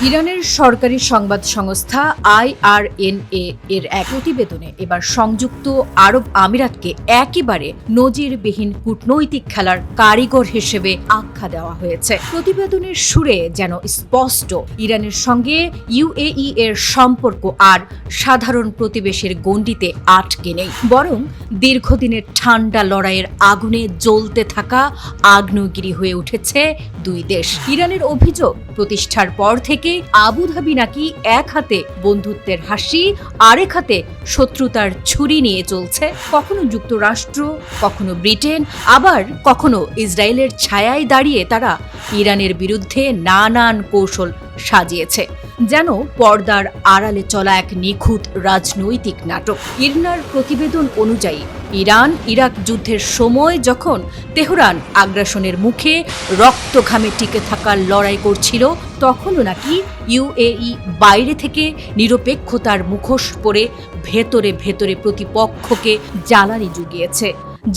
ইরানের সরকারি সংবাদ সংস্থা IRNA এর এক প্রতিবেদনে এবার সংযুক্ত আরব আমিরাতকে একেবারে নজিরবিহীন কূটনৈতিক খেলার কারিগর হিসেবে আখ্যা দেওয়া হয়েছে। প্রতিবেদনের সুরে যেন স্পষ্ট, ইরানের সঙ্গে UAE এর সম্পর্ক আর সাধারণ প্রতিবেশীর গণ্ডিতে আটকে নেই, বরং দীর্ঘদিনের ঠান্ডা লড়াইয়ের আগুনে জ্বলতে থাকা আগ্নেয়গিরি হয়ে উঠেছে দুই দেশ। ইরানের অভিযোগ, প্রতিষ্ঠার পর থেকে আবুধাবি নাকি এক হাতে বন্ধুত্বের হাসি, আরেক হাতে শত্রুতার ছুরি নিয়ে চলছে। কখনো যুক্তরাষ্ট্র, কখনো ব্রিটেন, আবার কখনো ইসরায়েলের ছায়ায় দাঁড়িয়ে তারা ইরানের বিরুদ্ধে নানান কৌশল সাজিয়েছে, যেন পর্দার আড়ালে চলা এক নিখুঁত রাজনৈতিক নাটক। ইরনার প্রতিবেদন অনুযায়ী ইরান ইরাক যুদ্ধের সময় যখন তেহরান আগ্রাসনের মুখে রক্ত ঘামে টিকে থাকার লড়াই করছিল, তখনও নাকি UAE বাইরে থেকে নিরপেক্ষতার মুখোশ পরে ভেতরে ভেতরে প্রতিপক্ষকে জ্বালানি জুগিয়েছে,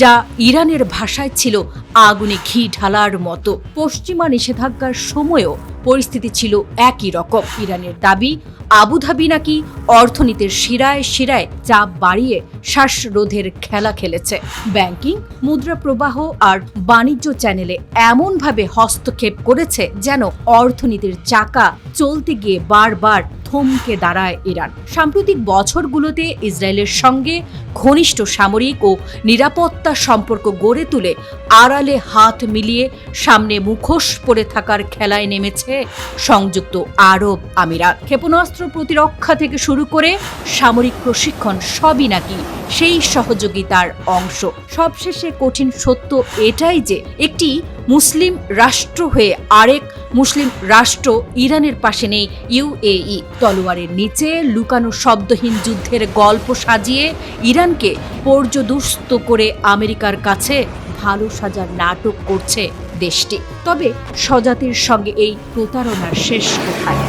যা ইরানের ভাষায় ছিল আগুনে ঘি ঢালার মতো। পশ্চিমা নিষেধাজ্ঞার সময়ও পরিস্থিতি ছিল একই রকম। ইরানের দাবি, আবুধাবি নাকি অর্থনীতির শিরায় শিরায় চাপ বাড়িয়ে শ্বাসরোধের খেলা খেলেছে। ব্যাংকিং, মুদ্রা প্রবাহ আর বাণিজ্য চ্যানেলে এমনভাবে হস্তক্ষেপ করেছে যেন অর্থনীতির চাকা চলতে গিয়ে বারবার থমকে দাঁড়ায় ইরান। সাম্প্রতিক বছরগুলোতে ইসরায়েলের সঙ্গে ঘনিষ্ঠ সামরিক ও নিরাপত্তা সম্পর্ক গড়ে তুলে আড়ালে হাত মিলিয়ে সামনে মুখোশ পরে থাকার খেলায় নেমেছে সংযুক্ত আরব আমিরাত। ক্ষেপণাস্ত্র প্রতিরক্ষা থেকে শুরু করে সামরিক প্রশিক্ষণ সবই নাকি সেই সহযোগিতার অংশ। সবশেষে কঠিন সত্য এটাই যে একটি মুসলিম রাষ্ট্র হয়ে আরেক মুসলিম রাষ্ট্র ইরানের পাশে নেই UAE। তলোয়ারের নিচে লুকানো শব্দহীন যুদ্ধের গল্প সাজিয়ে ইরানকে পর্যদুস্ত করে আমেরিকার কাছে ভালো সাজার নাটক করছে দেশটি। তবে স্বজাতির সঙ্গে এই প্রতারণার শেষ কোথায়?